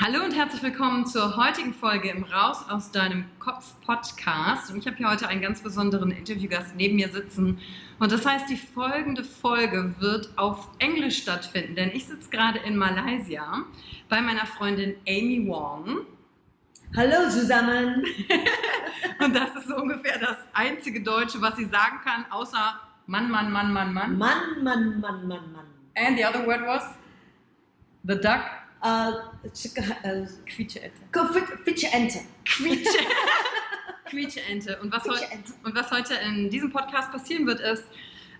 Hallo und herzlich willkommen zur heutigen Folge im Raus aus deinem Kopf Podcast. Und ich habe hier heute einen ganz besonderen Interviewgast neben mir sitzen. Und das heißt, die folgende Folge wird auf Englisch stattfinden, denn ich sitze gerade in Malaysia bei meiner Freundin Aemy Wong. Hallo zusammen! Und das ist so ungefähr das einzige Deutsche, was sie sagen kann, außer Mann, Mann, Mann, Mann, Mann. Mann, Mann, Mann, Mann, Mann. And the other word was? The duck? Quietscheente. Quietscheente. Und was heute in diesem Podcast passieren wird, ist,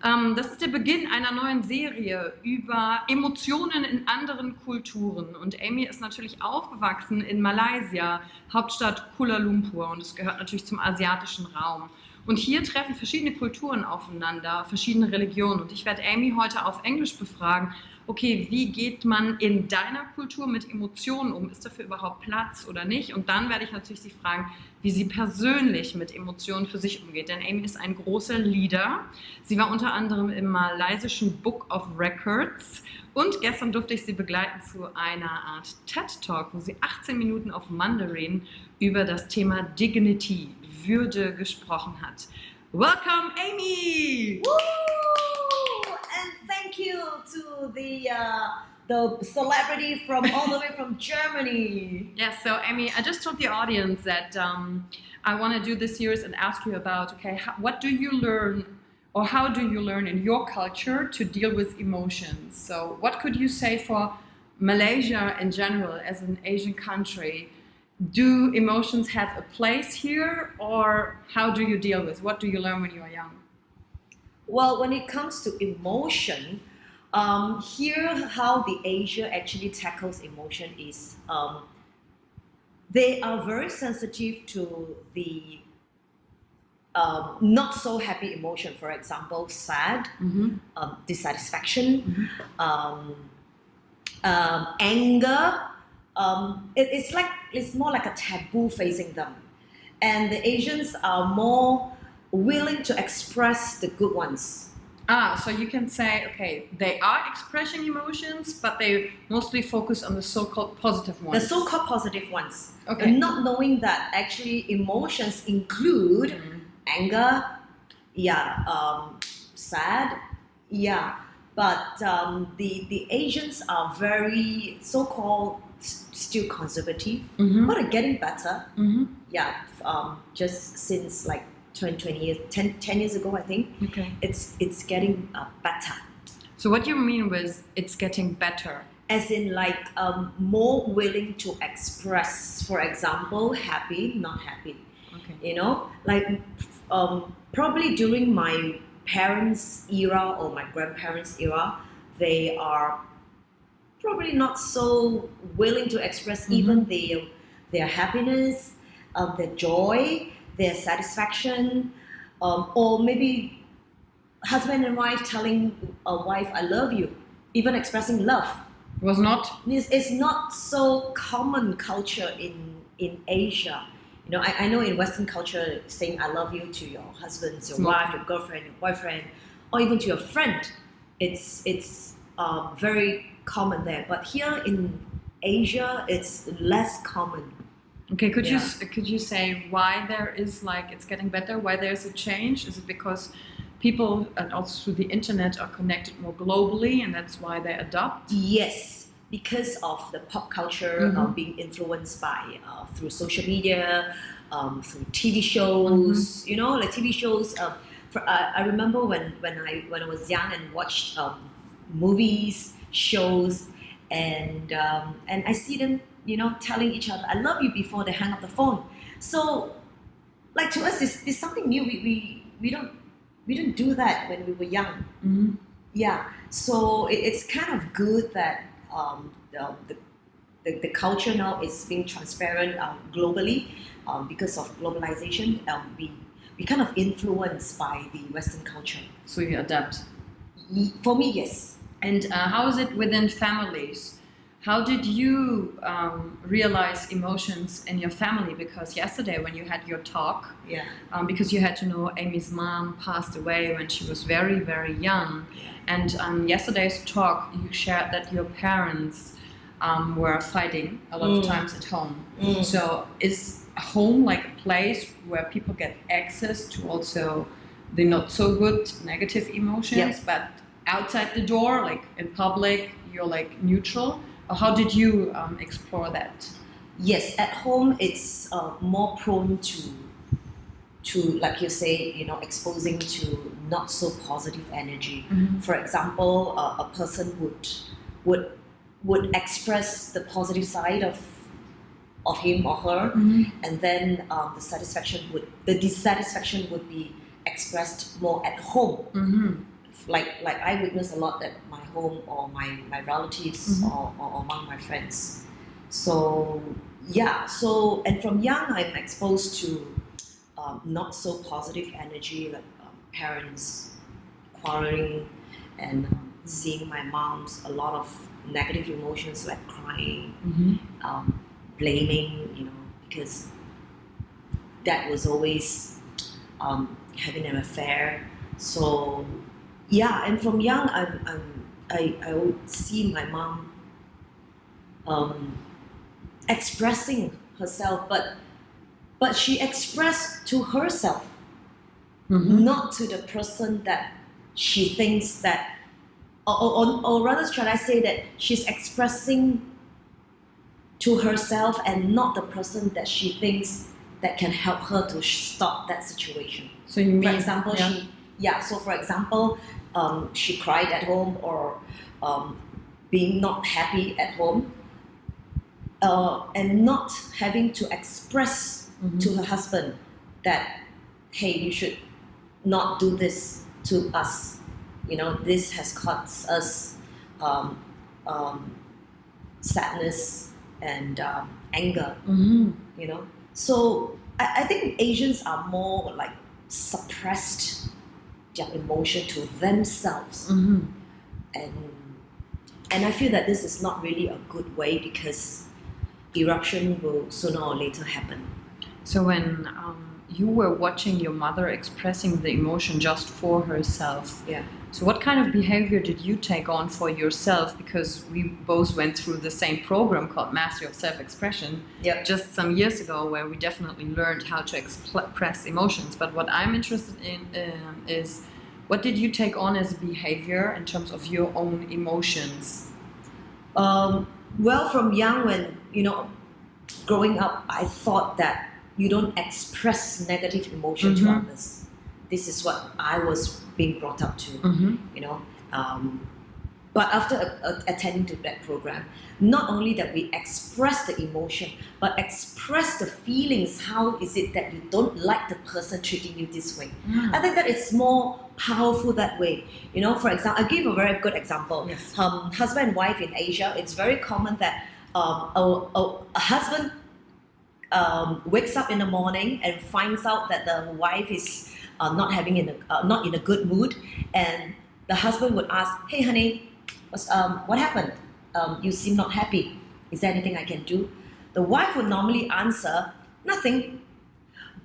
das ist der Beginn einer neuen Serie über Emotionen in anderen Kulturen. Und Aemy ist natürlich aufgewachsen in Malaysia, Hauptstadt Kuala Lumpur. Und es gehört natürlich zum asiatischen Raum. Und hier treffen verschiedene Kulturen aufeinander, verschiedene Religionen. Und ich werde Aemy heute auf Englisch befragen, okay, wie geht man in deiner Kultur mit Emotionen um? Ist dafür überhaupt Platz oder nicht? Und dann werde ich natürlich sie fragen, wie sie persönlich mit Emotionen für sich umgeht. Denn Aemy ist ein großer Leader. Sie war unter anderem im malaysischen Book of Records. Und gestern durfte ich sie begleiten zu einer Art TED-Talk, wo sie 18 Minuten auf Mandarin über das Thema Dignity, Würde gesprochen hat. Welcome, Aemy! Woo! And thank you to the celebrity from all the way from Germany. Yes, so Aemy, I just told the audience that I want to do this series and ask you about, okay, what do you learn or how do you learn in your culture to deal with emotions? So what could you say for Malaysia in general as an Asian country? Do emotions have a place here, or how do you deal with? What do you learn when you are young? Well, when it comes to emotion, here how the Asia actually tackles emotion is they are very sensitive to the not so happy emotion. For example, sad, dissatisfaction, anger. It's more like a taboo facing them, and the Asians are more willing to express the good ones. So you can say, okay, they are expressing emotions, but they mostly focus on the so-called positive ones. The so-called positive ones. Okay. And not knowing that actually emotions include anger, sad, but the Asians are very so-called still conservative, but are getting better. Just since like 20 years, 10 years ago, I think. Okay. It's getting better. So what do you mean with it's getting better? As in like more willing to express, for example, happy, not happy. Okay. You know, like probably during my parents' era or my grandparents' era, they are probably not so willing to express even their happiness, their joy, their satisfaction, or maybe husband and wife telling a wife, I love you, even expressing love. Was not? It's not so common culture in Asia. You know, I know in Western culture, saying I love you to your husband, your wife, your girlfriend, your boyfriend, or even to your friend, it's very common there. But here in Asia, it's less common. Okay, could you say why there is like it's getting better? Why there's a change? Is it because people and also through the internet are connected more globally, and that's why they adopt? Yes, because of the pop culture being influenced by through social media, through TV shows. You know, like TV shows. I remember when I was young and watched movies, shows, and I see them, you know, telling each other, I love you before they hang up the phone. So, like to us, it's something new. We don't do that when we were young. Yeah. So it's kind of good that the culture now is being transparent globally because of globalization. We kind of influenced by the Western culture. So you adapt. For me, yes. And how is it within families? How did you realize emotions in your family? Because yesterday when you had your talk, because you had to know Amy's mom passed away when she was very, very young. And yesterday's talk, you shared that your parents were fighting a lot of times at home. So is home like a place where people get access to also the not so good negative emotions, but outside the door, like in public, you're like neutral? Or how did you explore that? Yes, at home it's more prone to, like you say, exposing to not so positive energy. For example, a person would express the positive side of him or her, and then the dissatisfaction would be expressed more at home. Like I witness a lot at my home or my relatives or among my friends. So and from young I'm exposed to not so positive energy, like parents quarreling and seeing my mom's a lot of negative emotions like crying, blaming, because dad was always having an affair. So and from young I would see my mom expressing herself, but she expressed to herself, not to the person that she thinks that, or rather should I say that she's expressing to herself and not the person that she thinks that can help her to stop that situation. So you mean, for example, she cried at home or being not happy at home, and not having to express to her husband that, hey, you should not do this to us. This has caused us sadness and anger. So I think Asians are more like suppressed their emotion to themselves, and I feel that this is not really a good way, because eruption will sooner or later happen. So when you were watching your mother expressing the emotion just for herself, so what kind of behavior did you take on for yourself? Because we both went through the same program called Mastery of Self-Expression just some years ago, where we definitely learned how to express emotions. But what I'm interested in is, what did you take on as a behavior in terms of your own emotions? Well, from young, when, growing up, I thought that you don't express negative emotion to others. This is what I was being brought up to, But after attending to that program, not only that we express the emotion, but express the feelings. How is it that you don't like the person treating you this way? I think that it's more powerful that way. For example, I'll give a very good example. Yes. Husband and wife in Asia, it's very common that a husband wakes up in the morning and finds out that the wife is not in a good mood, and the husband would ask, "Hey, honey, what happened? You seem not happy. Is there anything I can do?" The wife would normally answer, "Nothing."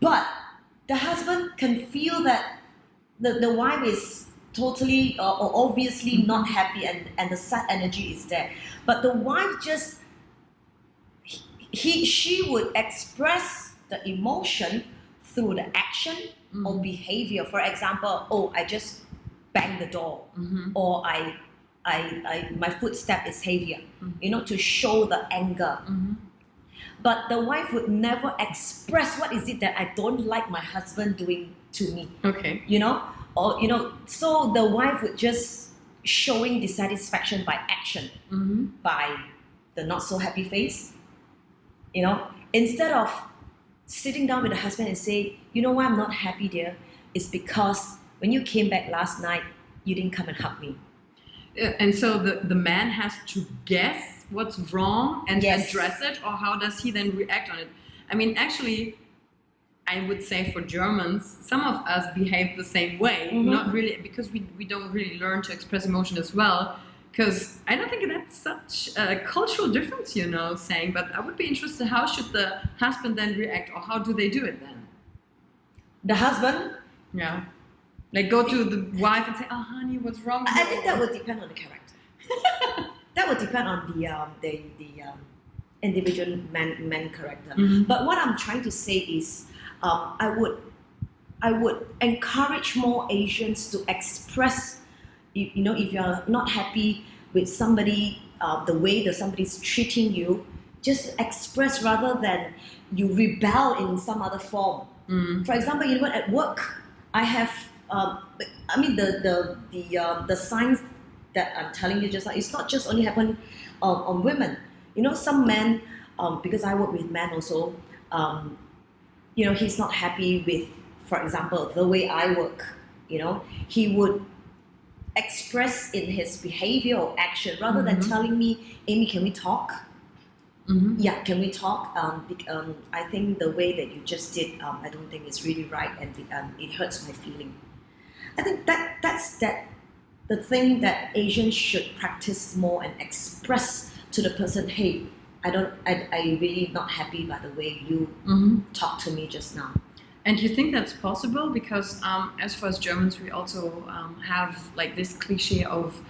But the husband can feel that the wife is totally or obviously not happy, and the sad energy is there. But the wife just, she would express the emotion through the action or behavior. For example, I just banged the door, or my footstep is heavier, to show the anger. But the wife would never express what is it that I don't like my husband doing to me. Okay. So the wife would just showing dissatisfaction by action, by the not so happy face. Instead of sitting down with the husband and say, "You know why I'm not happy, dear? It's because when you came back last night, you didn't come and hug me." And so the man has to guess what's wrong and address it, or how does he then react on it? I mean, actually, I would say for Germans, some of us behave the same way. Not really, because we don't really learn to express emotion as well. Because I don't think that's such a cultural difference, saying. But I would be interested, how should the husband then react, or how do they do it then? The husband? Yeah. Like go to the wife and say, "Oh, honey, what's wrong with you?" I think that would depend on the character. that would depend on the individual man character. Mm-hmm. But what I'm trying to say is, I would encourage more Asians to express, if you're not happy with somebody, the way that somebody's treating you, just express rather than you rebel in some other form. For example, at work, I have, the signs that I'm telling you just now, it's not just only happen on women. Some men, because I work with men also, he's not happy with, for example, the way I work. He would express in his behavior or action rather than telling me, Amy, can we talk? Mm-hmm. Yeah, can we talk? I think the way that you just did, I don't think it's really right, and it hurts my feeling. I think that's the thing that Asians should practice more and express to the person. Hey, I really not happy by the way you talked to me just now. And you think that's possible? Because as far as Germans, we also have like this cliche of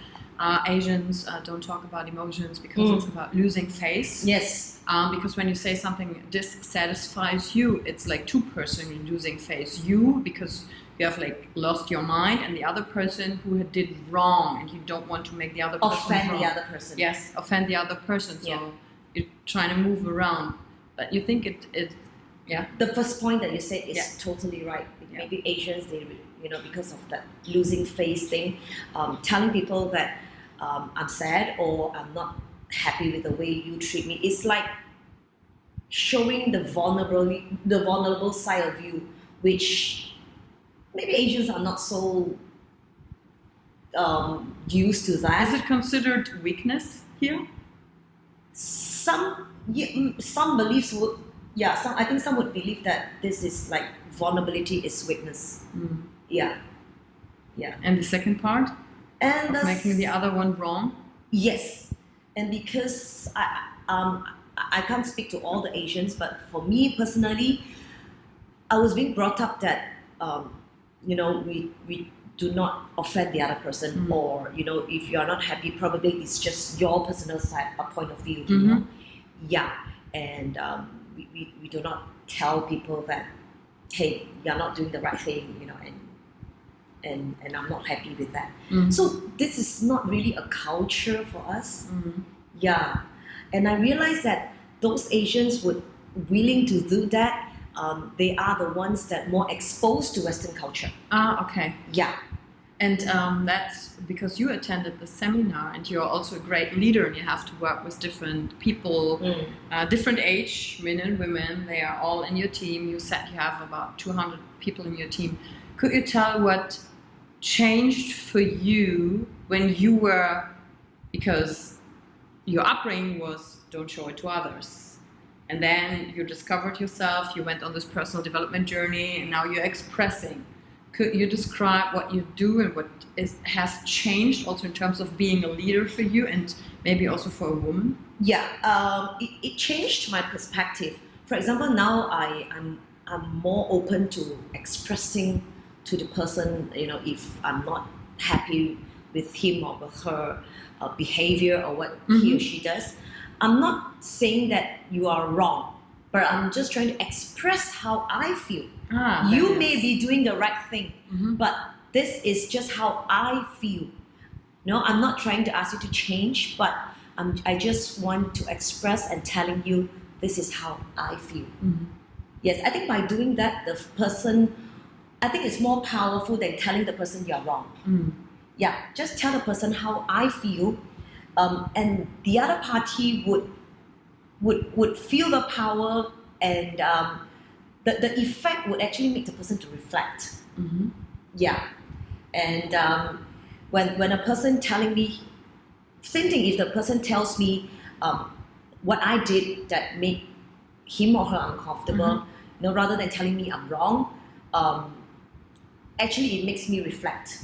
Asians don't talk about emotions because it's about losing face. Yes. Because when you say something dissatisfies you, it's like two persons losing face. You, because you have like lost your mind, and the other person who did wrong, and you don't want to make the other person offend wrong. the other person. Yes, offend the other person. So Yeah. you're trying to move around, but you think it The first point that you said is Yeah. totally right. Yeah. Maybe Asians, they because of that losing face thing, telling people that I'm sad or I'm not happy with the way you treat me. It's like showing the vulnerable side of you, which maybe Asians are not so used to that. is it considered weakness here? Some beliefs would, I think some would believe that this is like vulnerability is weakness. Yeah. And the second part And of making the other one wrong. Yes, and because I can't speak to all the Asians, but for me personally, I was being brought up that we do not offend the other person, or if you are not happy, probably it's just your personal side, a point of view. And we do not tell people that, hey, you're not doing the right thing, and I'm not happy with that. So this is not really a culture for us. Yeah, and I realized that those Asians would willing to do that. They are the ones that more exposed to Western culture. Okay. Yeah. And that's because you attended the seminar, and you're also a great leader, and you have to work with different people, different age, men and women. They are all in your team. You said you have about 200 people in your team. Could you tell what changed for you when you were, because your upbringing was don't show it to others, and then you discovered yourself, you went on this personal development journey, and now you're expressing. Could you describe what you do and what has changed also in terms of being a leader for you, and maybe also for a woman? Yeah, it changed my perspective. For example, now I'm more open to expressing to the person, if I'm not happy with him or with her behavior or what he or she does. I'm not saying that you are wrong, but I'm just trying to express how I feel. You may be doing the right thing, but this is just how I feel. I'm not trying to ask you to change, but I just want to express and telling you this is how I feel. Yes, I think by doing that, the person, I think it's more powerful than telling the person you're wrong. Yeah, just tell the person how I feel, and the other party would feel the power, and the effect would actually make the person to reflect. Yeah, and when a person telling me, same thing, if the person tells me what I did that made him or her uncomfortable, rather than telling me I'm wrong, actually it makes me reflect.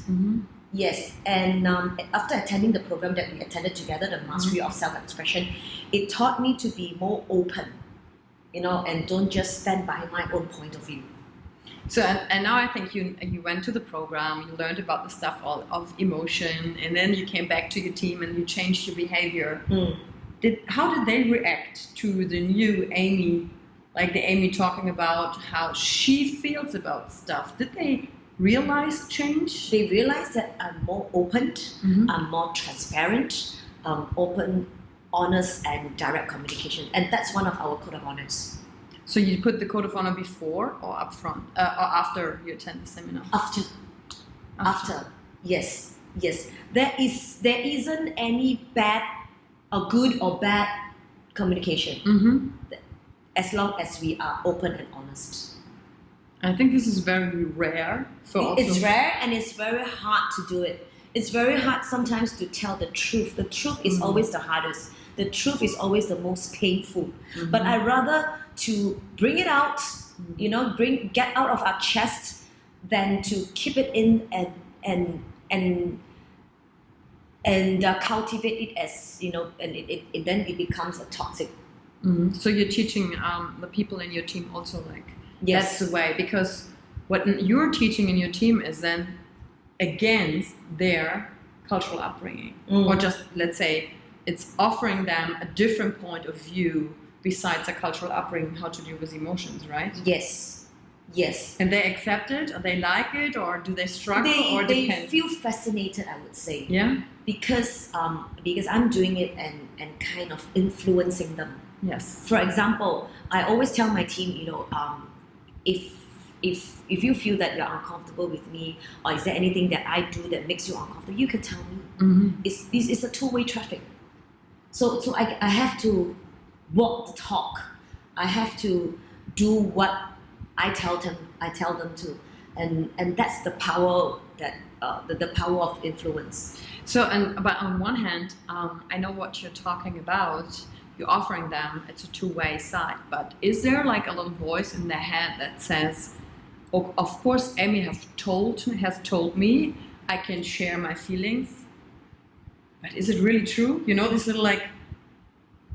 Yes, and after attending the program that we attended together, the Mastery of Self-Expression, it taught me to be more open, and don't just stand by my own point of view. So and now I think you went to the program, you learned about the stuff of emotion, and then you came back to your team and you changed your behavior. How did they react to the new Aemy, like the Aemy talking about how she feels about stuff? Did they realize change? They realize that I'm more open, I'm more transparent, open, honest, and direct communication, and that's one of our code of honors. So you put the code of honor before or up front, or after you attend the seminar? After. Yes. There isn't any bad or good or bad communication, as long as we are open and honest. I think this is very rare. It's rare and it's very hard to do it. It's very hard sometimes to tell the truth. The truth is always the hardest. The truth is always the most painful. But I rather to bring it out, get out of our chest, than to keep it in and cultivate it as and it then it becomes a toxic. So you're teaching the people in your team also yes. That's the way, because what you're teaching in your team is then against their cultural upbringing, or just let's say it's offering them a different point of view besides a cultural upbringing, how to deal with emotions, right? Yes. And they accept it, or they like it, or do they struggle, or they depend? feel fascinated, I would say. Yeah. Because I'm doing it and kind of influencing them. Yes. For example, I always tell my team, if you feel that you're uncomfortable with me, or is there anything that I do that makes you uncomfortable, you can tell me. It's a two-way traffic. So I have to walk the talk. I have to do what I tell them to, and that's the power that the power of influence. So, but on one hand, I know what you're talking about. You're offering them, it's a two-way side. But is there like a little voice in their head that says, oh, of course, Aemy has told me I can share my feelings, but is it really true? This little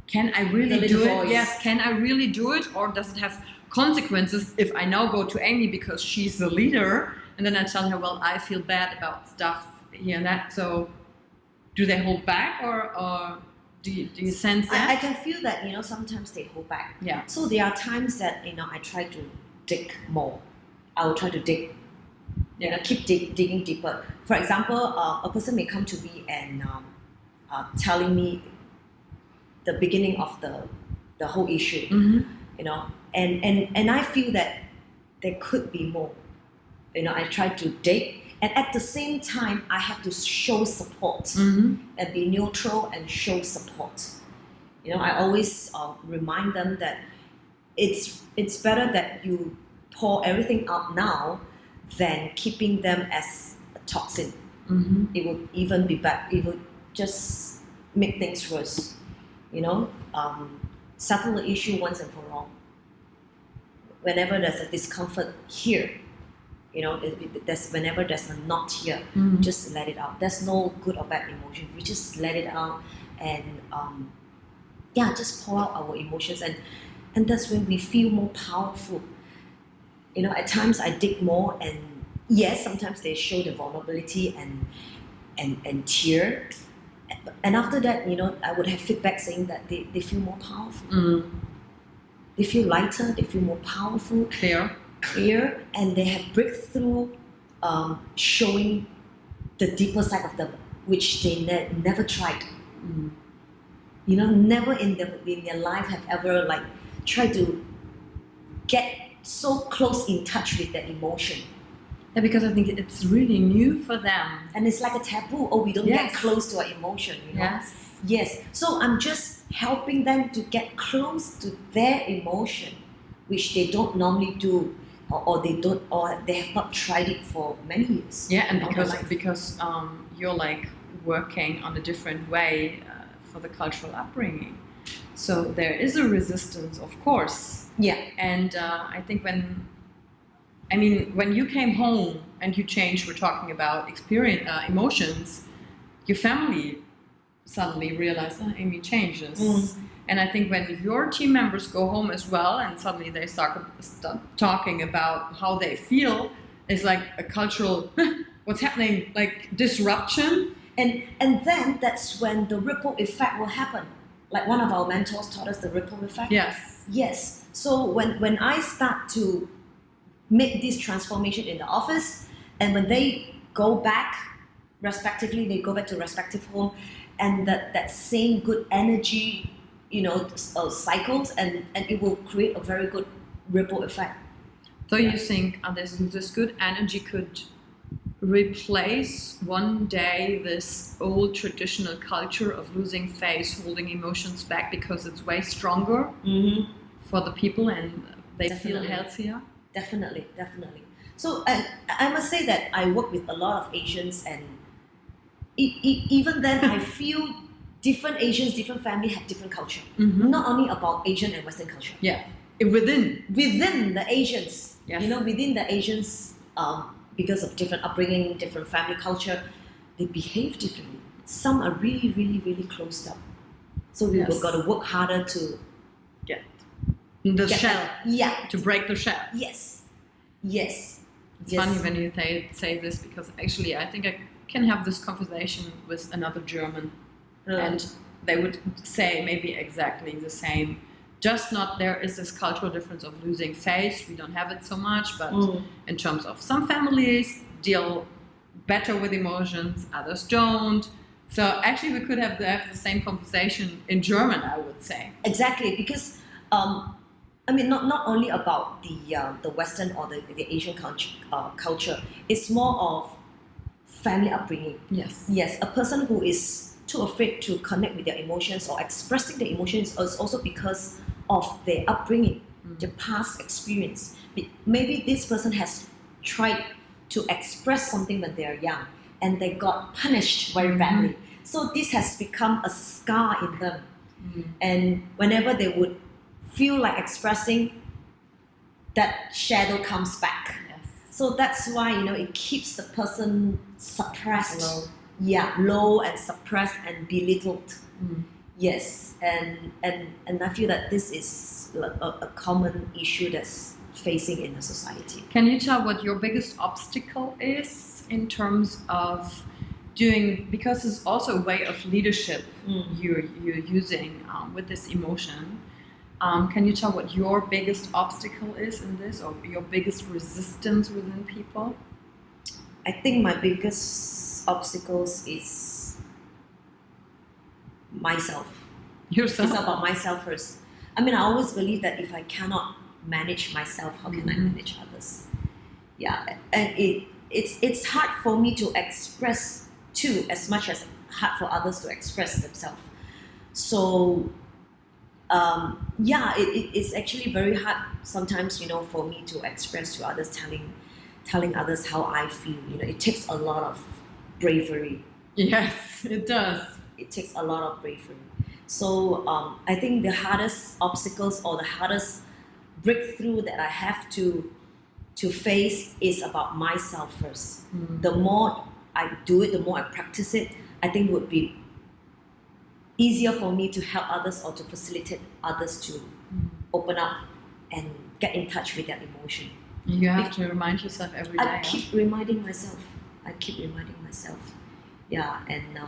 can I really do it? Voice. Yes, can I really do it? Or does it have consequences if I now go to Aemy because she's the leader, and then I tell her, well, I feel bad about stuff here and that. So do they hold back, or do you sense that? I can feel that, sometimes they hold back. Yeah. So there are times that, I try to dig more. I will try to dig, keep digging deeper. For example, a person may come to me and telling me the beginning of the whole issue, and I feel that there could be more. I try to dig, and at the same time, I have to show support and be neutral and show support. I always remind them that it's better that you pour everything out now than keeping them as a toxin. It would even be bad. It would just make things worse. Settle the issue once and for all. Whenever there's a discomfort here, whenever there's a knot here, just let it out. There's no good or bad emotion. We just let it out and just pour out our emotions, and that's when we feel more powerful. At times I dig more, and yes, sometimes they show the vulnerability and tear. And after that, I would have feedback saying that they feel more powerful. They feel lighter, they feel more powerful. Clear, and they have breakthrough showing the deeper side of them, which they never tried. Never in their life have ever tried to get so close in touch with their emotion. Yeah, because I think it's really new for them. And it's like a taboo. Oh, we don't get close to our emotion, Yes. So I'm just helping them to get close to their emotion, which they don't normally do, or they have not tried it for many years. Yeah, and because you're working on a different way for the cultural upbringing. So there is a resistance, of course. Yeah. And I think when you came home and you changed, we're talking about emotions, your family suddenly realized, Aemy changes. And I think when your team members go home as well, and suddenly they start talking about how they feel, it's like a cultural, what's happening, like disruption. And then that's when the ripple effect will happen. Like one of our mentors taught us the ripple effect. Yes. So when I start to make this transformation in the office, and when they go back, respectively, they go back to respective home, and that same good energy, cycles, and it will create a very good ripple effect. So you think this good energy could replace one day this old traditional culture of losing face, holding emotions back because it's way stronger for the people and they feel healthier? Definitely. So I must say that I work with a lot of Asians, and even then I feel different Asians, different families have different culture. Not only about Asian and Western culture. Yeah, within the Asians. Yes. Within the Asians, because of different upbringing, different family culture, they behave differently. Some are really, really, really closed up. So we've got to work harder to get the shell. To break the shell. Yes. It's funny when you say this, because actually I think I can have this conversation with another German and they would say maybe exactly the same. Just not there is this cultural difference of losing face. We don't have it so much, but in terms of some families deal better with emotions, others don't. So actually we could have the same conversation in German, I would say. Exactly, because not only about the Western or the Asian culture. It's more of family upbringing. Yes, a person who is too afraid to connect with their emotions or expressing their emotions is also because of their upbringing, their past experience. Maybe this person has tried to express something when they are young and they got punished very badly. So this has become a scar in them. And whenever they would feel like expressing, that shadow comes back. So that's why it keeps the person suppressed, low and suppressed and belittled. Yes, and I feel that this is a common issue that's facing in the society. Can you tell what your biggest obstacle is in terms of doing, because it's also a way of leadership you're using with this emotion? Can you tell what your biggest obstacle is in this, or your biggest resistance within people? I think my biggest obstacles is myself. Yourself? It's about myself first. I always believe that if I cannot manage myself, how can I manage others? Yeah, and it's hard for me to express too, as much as hard for others to express themselves. So it's actually very hard sometimes, for me to express to others, telling others how I feel. It takes a lot of bravery. Yes, it does. It takes a lot of bravery. So I think the hardest obstacles or the hardest breakthrough that I have to face is about myself first. The more I do it, the more I practice it, I think it would be easier for me to help others or to facilitate others to open up and get in touch with their emotion. You have to remind yourself every day. I keep reminding myself. Yeah, and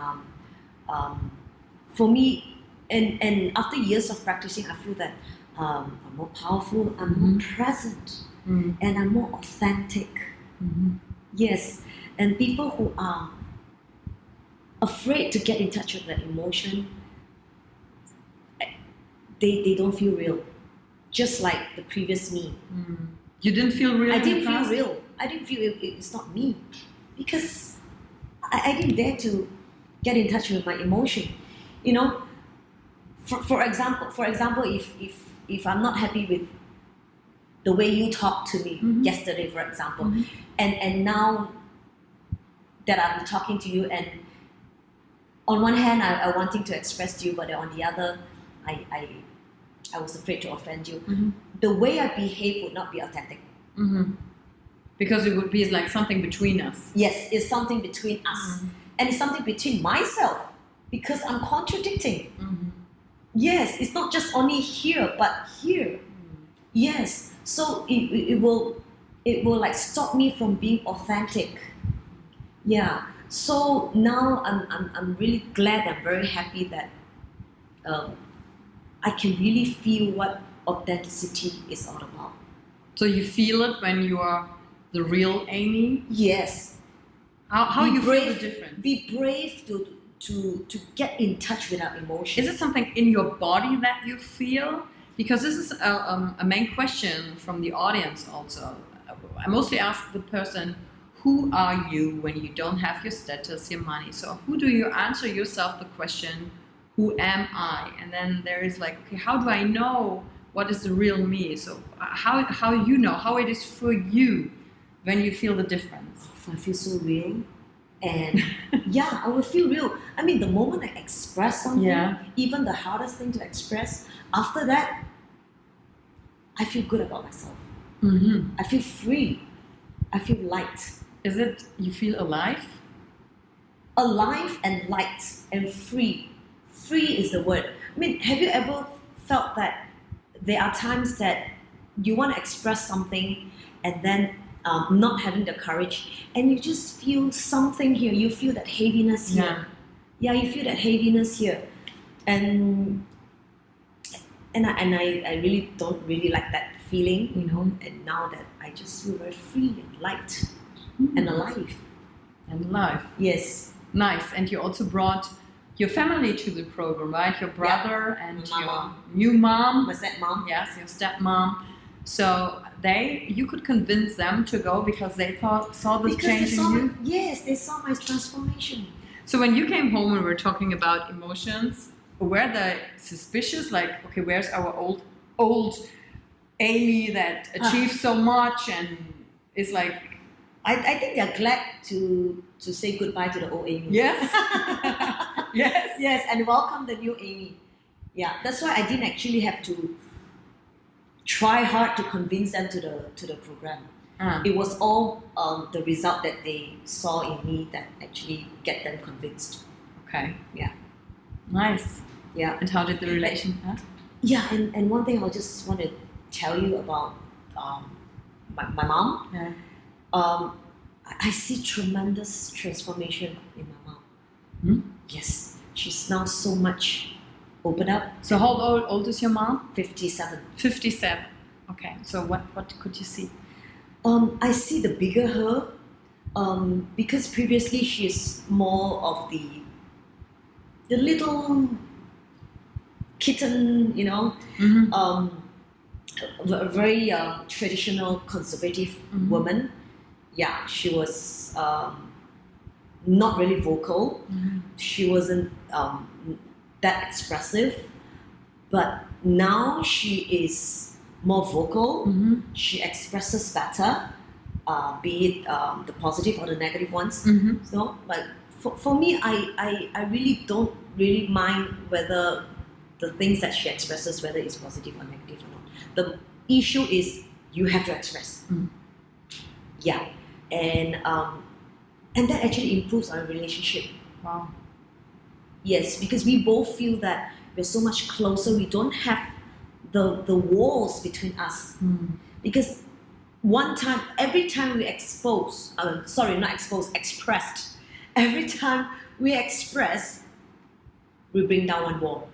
for me, and after years of practicing, I feel that I'm more powerful, I'm more present, and I'm more authentic. Yes, and people who are afraid to get in touch with their emotion, they don't feel real. Just like the previous me. You didn't feel real? I didn't feel real. I didn't feel it's not me. Because I didn't dare to get in touch with my emotion. For example, if I'm not happy with the way you talked to me yesterday, for example, and now that I'm talking to you, and on one hand I wanting to express to you, but on the other I was afraid to offend you. The way I behave would not be authentic. Because it would be like something between us. Yes, it's something between us. And it's something between myself, because I'm contradicting. Yes, it's not just only here, but here. Yes, so it will like stop me from being authentic. Yeah. So now I'm really glad. I'm very happy that I can really feel what authenticity is all about. So you feel it when you are the real Aemy? Yes. How you feel the difference? Be brave to get in touch with our emotions. Is it something in your body that you feel? Because this is a main question from the audience also. I mostly ask the person, who are you when you don't have your status, your money? So who do you answer yourself the question, who am I? And then there is like, okay, how do I know what is the real me? So how you know, how it is for you when you feel the difference? I feel so real. And yeah, I will feel real. I mean, the moment I express something, even the hardest thing to express, after that, I feel good about myself. Mm-hmm. I feel free. I feel light. Is it you feel alive? Alive and light and free. Free is the word. I mean, have you ever felt that there are times that you want to express something and then not having the courage, and you just feel something here. You feel that heaviness here. Yeah, you feel that heaviness here, and I really don't really like that feeling, you know. And now that I just feel very free and light and alive. And alive. Yes. Nice. And you also brought your family to the program, right? Your brother and your new mom. My stepmom. Yes, your stepmom. So you could convince them to go because they saw the change in you? Yes, they saw my transformation. So when you came home and we were talking about emotions, were they suspicious? Like, okay, where's our old Aemy that achieved so much and is like... I think they're glad to say goodbye to the old Aemy. Yes. Yes. Yes, and welcome the new Aemy. Yeah, that's why I didn't actually have to try hard to convince them to the program. It was all the result that they saw in me that actually get them convinced. Okay. Yeah. Nice. Yeah. And how did the relation? Yeah, and one thing I just want to tell you about my mom. Yeah. I see tremendous transformation in my mom. Hmm? Yes, she's now so much open up. So how old is your mom? 57. 57. Okay. So what could you see? I see the bigger her, because previously she's more of the little kitten, you know, a very traditional conservative woman. Yeah, she was not really vocal. She wasn't that expressive, but now she is more vocal. She expresses better, be it the positive or the negative ones. So, like for me, I really don't really mind whether the things that she expresses, whether it's positive or negative or not. The issue is you have to express. Yeah, and that actually improves our relationship. Wow. Yes, because we both feel that we're so much closer. We don't have the walls between us. Because every time we expressed, every time we express, we bring down one wall.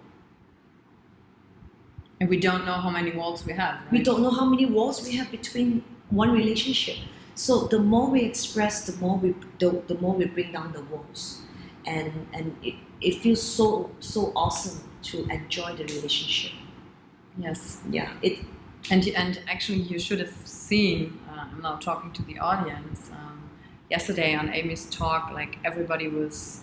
And we don't know how many walls we have, right? We don't know how many walls we have between one relationship. So the more we express, the more we bring down the walls. And it feels so awesome to enjoy the relationship. Yes. Yeah. And actually, you should have seen. I'm now talking to the audience. Yesterday on Amy's talk, like everybody was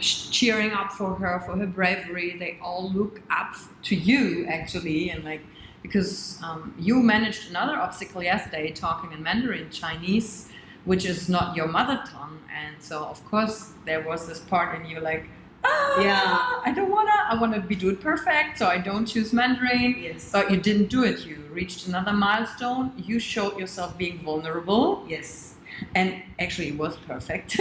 cheering up for her bravery. They all look up to you, actually, and like because you managed another obstacle yesterday, talking in Mandarin Chinese, which is not your mother tongue, and so of course there was this part in you like. I want to do it perfect, so I don't choose Mandarin. Yes. But you didn't do it. You reached another milestone. You showed yourself being vulnerable. Yes. And actually it was perfect.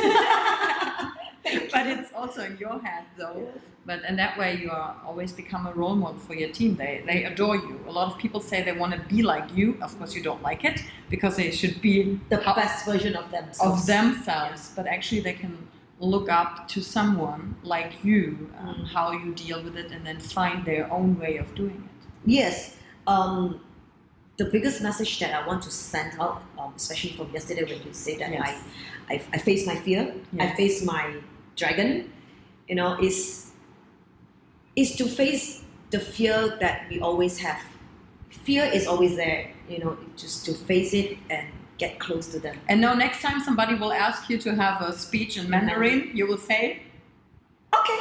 But it's also in your head, though. But in that way, you are always become a role model for your team. They adore you. A lot of people say they want to be like you. Of course, you don't like it because they should be the best version of themselves. But actually, they can look up to someone like you, how you deal with it, and then find their own way of doing it. Yes. The biggest message that I want to send out, especially from yesterday when you say that I face my fear, I face my dragon, is to face the fear that we always have. Fear is always there, just to face it and get close to them. And now next time somebody will ask you to have a speech in Mandarin, you will say, okay.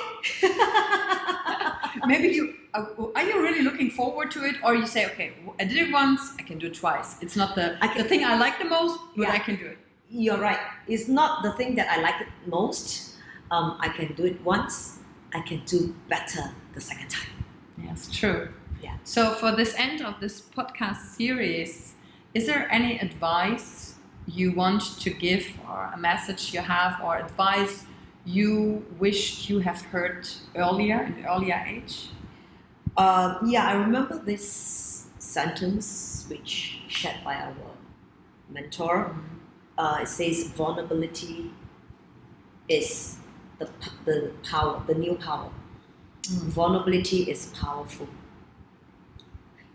Maybe are you really looking forward to it, or you say, okay, I did it once, I can do it twice. It's not the thing I like the most, but I can do it. You're right. It's not the thing that I like the most. I can do it once. I can do better the second time. Yes, true. Yeah. So for this end of this podcast series, is there any advice you want to give, or a message you have, or advice you wished you have heard earlier, in an earlier age? I remember this sentence which shared by our mentor. It says vulnerability is the power, the new power. Vulnerability is powerful.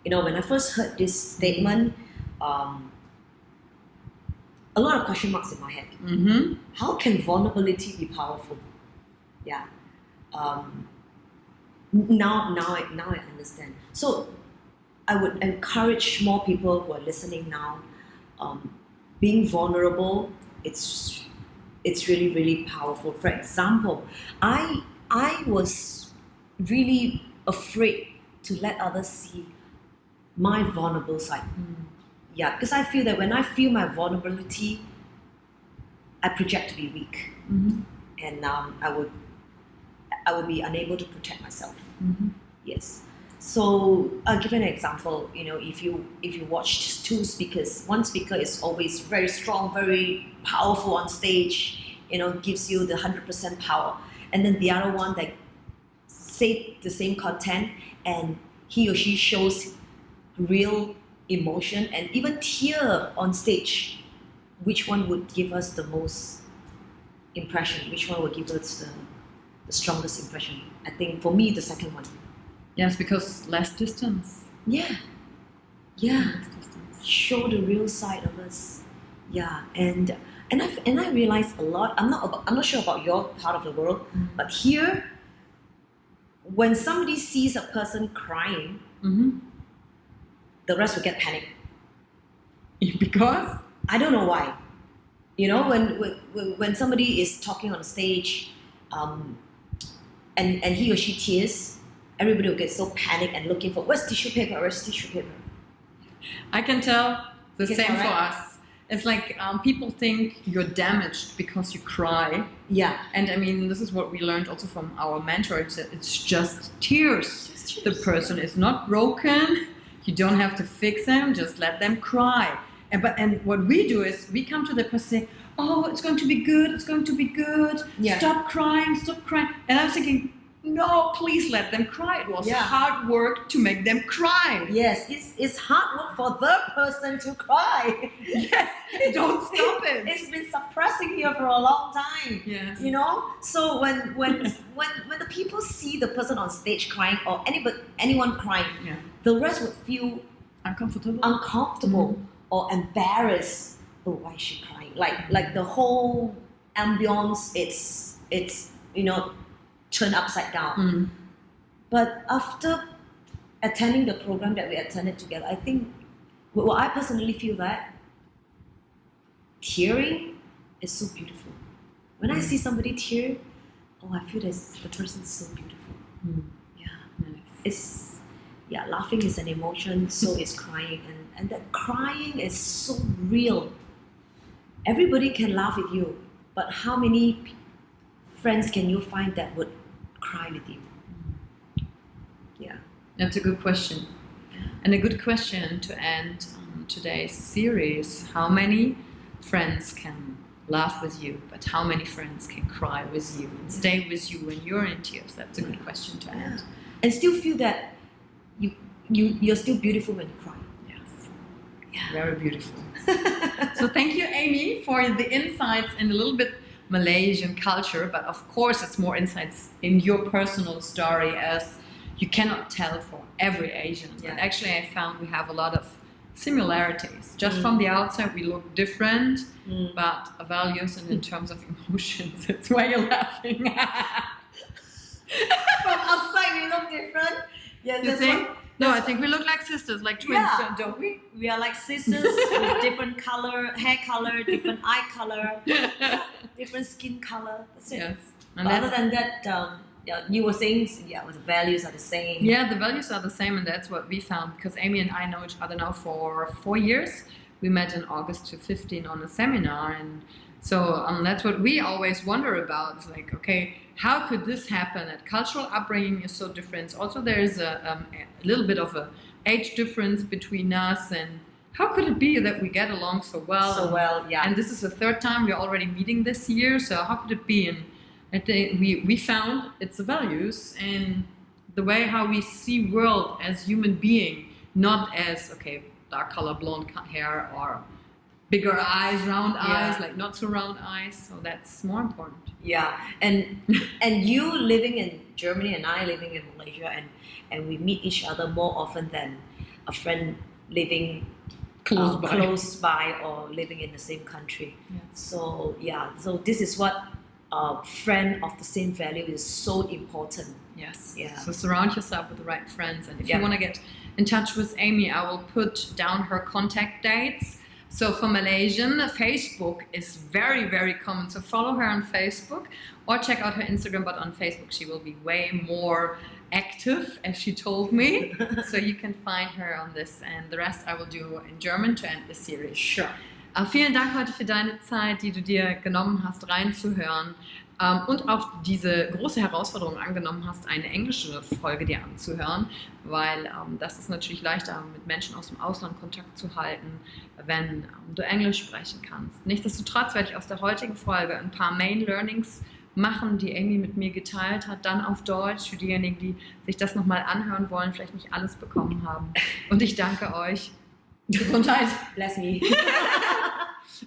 When I first heard this statement, a lot of question marks in my head. How can vulnerability be powerful? Yeah. Now I understand. So I would encourage more people who are listening now. Being vulnerable, it's really, really powerful. For example, I was really afraid to let others see my vulnerable side. Yeah, because I feel that when I feel my vulnerability, I project to be weak, and I would be unable to protect myself. Yes. So I'll give an example. If you watch two speakers, one speaker is always very strong, very powerful on stage. Gives you the 100% power, and then the other one that say the same content, and he or she shows real emotion and even tear on stage. Which one would give us the most impression? Which one would give us the strongest impression? I think for me, the second one. Yes, because less distance. Yeah. Less distance. Show the real side of us. Yeah, and I realized a lot. I'm not sure about your part of the world, but here, when somebody sees a person crying, the rest will get panicked. Because I don't know why. When somebody is talking on stage, and he or she tears, everybody will get so panicked and looking for where's tissue paper. I can tell the same for us. It's like people think you're damaged because you cry. Yeah. And I mean, this is what we learned also from our mentor. It's just tears. The person is not broken. You don't have to fix them. Just let them cry. And what we do is we come to the person and say, oh, it's going to be good. It's going to be good. Yeah. Stop crying. And I was thinking, no, please let them cry. It was hard work to make them cry. Yes, it's hard work for the person to cry. Yes, don't stop it. It's been suppressing here for a long time. Yes. So when the people see the person on stage crying or anyone crying, the rest would feel uncomfortable or embarrassed. Oh, why is she crying? Like the whole ambience, it's turned upside down. But after attending the program that we attended together, I think, I personally feel that tearing is so beautiful. When I see somebody tear, I feel that the person is so beautiful. Nice. Laughing is an emotion, so is crying, and that crying is so real. Everybody can laugh with you, but how many friends can you find that would cry with you? Yeah. That's a good question. And a good question to end today's series. How many friends can laugh with you, but how many friends can cry with you and stay with you when you're in tears? That's a good question to end. And still feel that you're still beautiful when you cry. Yes. Yeah. Very beautiful. So thank you, Aemy, for the insights and a little bit Malaysian culture, but of course it's more insights in your personal story, as you cannot tell for every Asian. Yeah. But actually I found we have a lot of similarities. Just from the outside we look different, but values and in terms of emotions, that's why you're laughing. From outside we look different. Yes, You think? No, I think we look like sisters, like twins, don't we? We are like sisters with different color, hair color, different eye color, different skin color. That's it. Yes. But And other than that, you were saying, the values are the same. Yeah, the values are the same, and that's what we found, because Aemy and I know each other now for 4 years. We met in August 2015 on a seminar, and so that's what we always wonder about. It's like, okay, how could this happen? That cultural upbringing is so different. Also, there's a little bit of a age difference between us, and how could it be that we get along so well? So well, yeah. And this is the third time we're already meeting this year, so how could it be? And I think we found it's the values and the way how we see world as human being, not as, okay, dark color, blonde hair, or bigger eyes, round eyes, like not so round eyes. So that's more important. Yeah, and you living in Germany and I living in Malaysia, and we meet each other more often than a friend living close by or living in the same country. Yes. So so this is what a friend of the same value is so important. Yes. Yeah. So surround yourself with the right friends, and if you want to get in touch with Aemy, I will put down her contact dates. So for Malaysian, Facebook is very, very common. So follow her on Facebook or check out her Instagram. But on Facebook, she will be way more active, as she told me. So you can find her on this. And the rest I will do in German to end the series. Sure. Vielen Dank heute für deine Zeit, die du dir genommen hast, reinzuhören. Und auch diese große Herausforderung angenommen hast, eine englische Folge dir anzuhören, weil das ist natürlich leichter, mit Menschen aus dem Ausland Kontakt zu halten, wenn du Englisch sprechen kannst. Nichtsdestotrotz werde ich aus der heutigen Folge ein paar Main Learnings machen, die Aemy mit mir geteilt hat, dann auf Deutsch, für diejenigen, die sich das nochmal anhören wollen, vielleicht nicht alles bekommen haben. Und ich danke euch. Gesundheit. Bless me.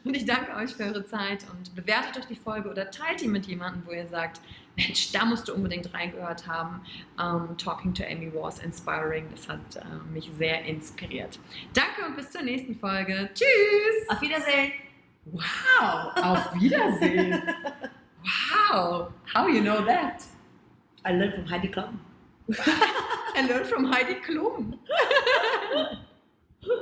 Und ich danke euch für eure Zeit und bewertet doch die Folge oder teilt die mit jemandem, wo ihr sagt, Mensch, da musst du unbedingt reingehört haben. Talking to Aemy was inspiring. Das hat mich sehr inspiriert. Danke und bis zur nächsten Folge. Tschüss. Auf Wiedersehen. Wow. Auf Wiedersehen. Wow. How you know that? I learned from Heidi Klum. I learned from Heidi Klum.